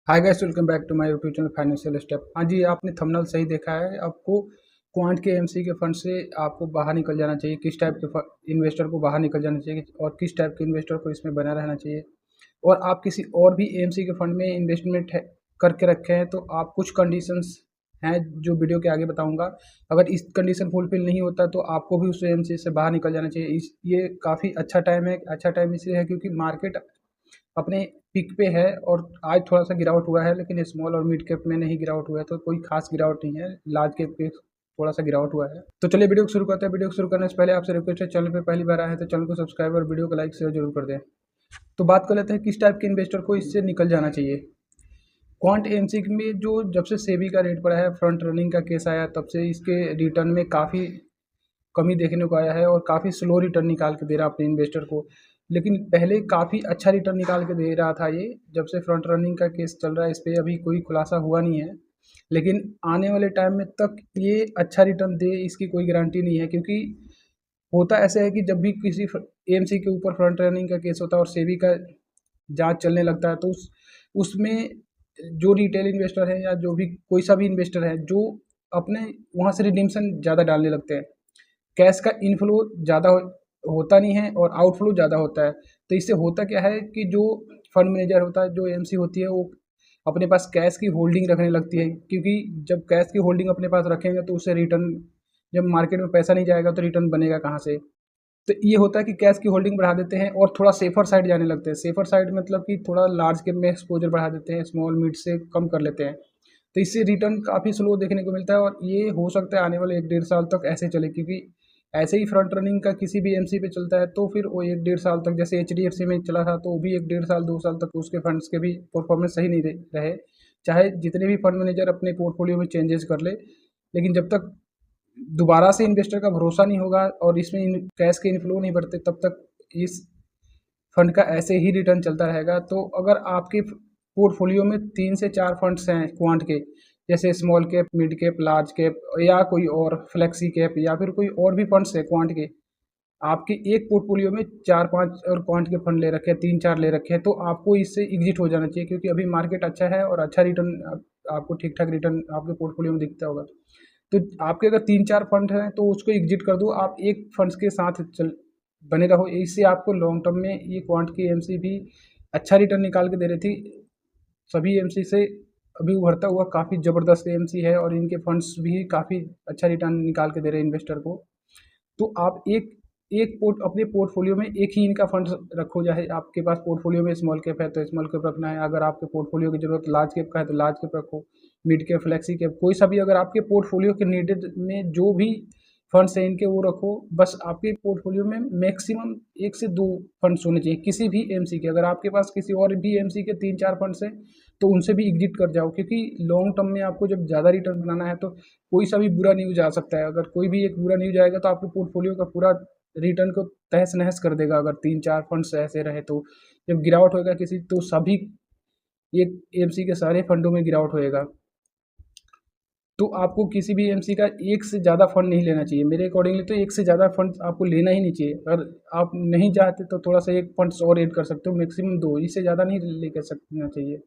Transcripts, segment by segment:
Hi guys, welcome back to my YouTube channel Financial Step. हाँ जी, आपने thumbnail सही देखा है। आपको क्वांट के एमसी के फंड से आपको बाहर निकल जाना चाहिए। किस टाइप के इन्वेस्टर को बाहर निकल जाना चाहिए और किस टाइप के इन्वेस्टर को इसमें बना रहना चाहिए। और आप किसी और भी एमसी के फंड में इन्वेस्टमेंट करके रखे हैं तो आप कुछ कंडीशंस हैं जो वीडियो के आगे बताऊंगा। अगर इस कंडीशन फुलफिल नहीं होता तो आपको भी उस एमसी से बाहर निकल जाना चाहिए। ये काफ़ी अच्छा टाइम है। अच्छा टाइम इसलिए है क्योंकि मार्केट अपने पीक पे है और आज थोड़ा सा गिरावट हुआ है, लेकिन स्मॉल और मिड कैप में नहीं गिरावट हुआ है, तो कोई खास गिरावट नहीं है। लार्ज कैप पे थोड़ा सा गिरावट हुआ है। तो चलिए वीडियो को शुरू करते हैं। वीडियो को शुरू करने से पहले आपसे रिक्वेस्ट है, चैनल पे पहली बार आए हैं तो चैनल को सब्सक्राइब और वीडियो को लाइक शेयर जरूर कर दें। तो बात कर लेते हैं किस टाइप के इन्वेस्टर को इससे निकल जाना चाहिए। क्वांट एमसी में जो जब से सेबी का रेट पड़ा है, फ्रंट रनिंग का केस आया, तब से इसके रिटर्न में काफ़ी कमी देखने को आया है और काफ़ी स्लो रिटर्न निकाल के दे रहा है अपने इन्वेस्टर को। लेकिन पहले काफ़ी अच्छा रिटर्न निकाल के दे रहा था ये। जब से फ्रंट रनिंग का केस चल रहा है, इस पर अभी कोई खुलासा हुआ नहीं है, लेकिन आने वाले टाइम में तक ये अच्छा रिटर्न दे इसकी कोई गारंटी नहीं है। क्योंकि होता ऐसा है कि जब भी किसी एएमसी के ऊपर फ्रंट रनिंग का केस होता है और सेबी का जांच चलने लगता है, तो उसमें जो रिटेल इन्वेस्टर है या जो भी कोई सा भी इन्वेस्टर है जो अपने वहाँ से रिडीम्शन ज़्यादा डालने लगते हैं। कैश का इनफ्लो ज़्यादा होता नहीं है और आउटफ्लो ज़्यादा होता है। तो इससे होता क्या है कि जो फंड मैनेजर होता है, जो एमसी होती है, वो अपने पास कैश की होल्डिंग रखने लगती है। क्योंकि जब कैश की होल्डिंग अपने पास रखेंगे तो उससे रिटर्न, जब मार्केट में पैसा नहीं जाएगा तो रिटर्न बनेगा कहाँ से। तो ये होता है कि कैश की होल्डिंग बढ़ा देते हैं और थोड़ा सेफर साइड जाने लगते हैं। सेफर साइड मतलब कि थोड़ा लार्ज कैप में एक्सपोजर बढ़ा देते हैं, स्मॉल मिड से कम कर लेते हैं। तो इससे रिटर्न काफ़ी स्लो देखने को मिलता है और ये हो सकता है आने वाले 1 डेढ़ साल तक ऐसे चले। क्योंकि ऐसे ही फ्रंट रनिंग का किसी भी एमसी पे चलता है तो फिर वो 1 डेढ़ साल तक, जैसे एचडीएफसी में चला था तो वो भी 1 डेढ़ साल 2 साल तक उसके फंड्स के भी परफॉर्मेंस सही नहीं रहे। चाहे जितने भी फंड मैनेजर अपने पोर्टफोलियो में चेंजेस कर ले, लेकिन जब तक दोबारा से इन्वेस्टर का भरोसा नहीं होगा और इसमें कैश के इनफ्लो नहीं बढ़ते, तब तक इस फंड का ऐसे ही रिटर्न चलता रहेगा। तो अगर आपके पोर्टफोलियो में 3 से 4 फंड्स हैं क्वांट के, जैसे small cap, mid cap, large cap या कोई और फ्लेक्सी कैप या फिर कोई और भी फंड्स है क्वांट के, आपके एक पोर्टफोलियो में 4 5 और क्वांट के फंड ले रखे हैं, 3 4 ले रखे हैं, तो आपको इससे एग्जिट हो जाना चाहिए। क्योंकि अभी मार्केट अच्छा है और अच्छा रिटर्न आपको ठीक ठाक रिटर्न आपके पोर्टफोलियो में दिखता होगा। तो आपके अगर 3 4 फंड हैं तो उसको एग्जिट कर दो, आप एक फंड्स के साथ चल बने रहो। इससे आपको लॉन्ग टर्म में ये क्वांट की एमसी भी अच्छा रिटर्न निकाल के दे रही थी। सभी एमसी से अभी उभरता हुआ काफ़ी ज़बरदस्त एमसी है और इनके फंड्स भी काफ़ी अच्छा रिटर्न निकाल के दे रहे हैं इन्वेस्टर को। तो आप एक एक पोर्ट अपने पोर्टफोलियो में एक ही इनका फंड रखो। चाहे आपके पास पोर्टफोलियो में स्मॉल कैप है तो स्मॉल कैप रखना है, अगर आपके पोर्टफोलियो की जरूरत लार्ज कैप का है तो लार्ज कैप रखो, मिड कैप, फ्लेक्सी कैप, कोई सा भी अगर आपके पोर्टफोलियो के नीडेड में जो भी फंड्स हैं इनके वो रखो। बस आपके पोर्टफोलियो में मैक्सिमम 1 से 2 फंड्स होने चाहिए किसी भी एमसी के। अगर आपके पास किसी और भी एमसी के 3 4 फंड्स हैं तो उनसे भी एग्जिट कर जाओ। क्योंकि लॉन्ग टर्म में आपको जब ज़्यादा रिटर्न बनाना है तो कोई सा भी बुरा न्यूज़ आ सकता है। अगर कोई भी एक बुरा न्यूज़ आएगा तो आपके पोर्टफोलियो का पूरा रिटर्न को तहस नहस कर देगा। अगर 3 4 फंड्स ऐसे रहे तो जब गिरावट होगा किसी, तो सभी ये एमसी के सारे फंडों में गिरावट होएगा। तो आपको किसी भी एमसी का एक से ज़्यादा फंड नहीं लेना चाहिए। मेरे अकॉर्डिंगली तो एक से ज़्यादा फंड आपको लेना ही नहीं चाहिए। अगर आप नहीं चाहते तो थोड़ा सा एक फंड्स और ऐड कर सकते हो, मैक्सिमम 2, इससे ज़्यादा नहीं लेकर सकना चाहिए।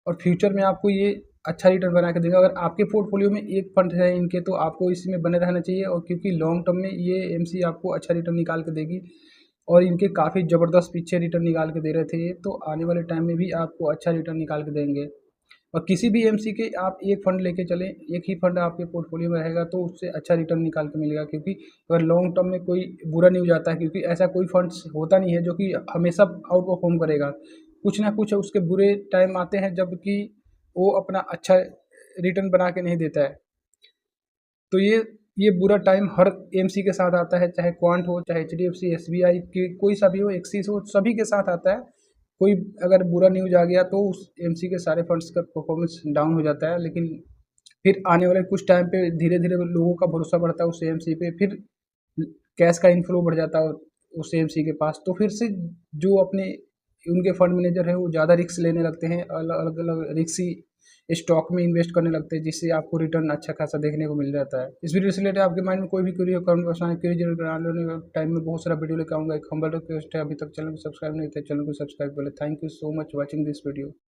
और फ्यूचर में आपको ये अच्छा रिटर्न बना के देगा। अगर आपके पोर्टफोलियो में एक फंड है इनके तो आपको इसमें बने रहना चाहिए। और क्योंकि लॉन्ग टर्म में ये एमसी आपको अच्छा रिटर्न निकाल के देगी और इनके काफ़ी ज़बरदस्त पीछे रिटर्न निकाल के दे रहे थे ये, तो आने वाले टाइम में भी आपको अच्छा रिटर्न निकाल के देंगे। और किसी भी एमसी के आप एक फंड लेके चलें, एक ही फंड आपके पोर्टफोलियो में रहेगा तो उससे अच्छा रिटर्न निकाल के मिलेगा। क्योंकि अगर लॉन्ग टर्म में कोई बुरा न्यूज़ आता है, क्योंकि ऐसा कोई फंड्स होता नहीं है जो कि हमेशा आउट परफॉर्म करेगा, कुछ ना कुछ उसके बुरे टाइम आते हैं जबकि वो अपना अच्छा रिटर्न बना के नहीं देता है। तो ये बुरा टाइम हर एमसी के साथ आता है, चाहे क्वांट हो, चाहे एचडीएफसी, एसबीआई की कोई सा भी हो, एक्सिस हो, सभी के साथ आता है। कोई अगर बुरा न्यूज़ आ गया तो उस एमसी के सारे फंड्स का परफॉर्मेंस डाउन हो जाता है। लेकिन फिर आने वाले कुछ टाइम पे धीरे धीरे लोगों का भरोसा बढ़ता है उस एमसी पे, फिर कैश का इनफ्लो बढ़ जाता है उस एमसी के पास। तो फिर से जो अपने उनके फंड मैनेजर है वो ज़्यादा रिस्क लेने लगते हैं, अलग अलग रिस्की स्टॉक में इन्वेस्ट करने लगते हैं, जिससे आपको रिटर्न अच्छा खासा देखने को मिल जाता है। इस वीडियो से रिलेटेड आपके माइंड में कोई भी क्वेरी हो, कमेंट बॉक्स में क्वेरी जरूर करा। आने वाले टाइम में बहुत सारा वीडियो लेकर आऊँगा। एक हम्बल रिक्वेस्ट है, अभी तक चैनल को सब्सक्राइब नहीं किया, चैनल को सब्सक्राइब कर ले। Thank you so much watching this video.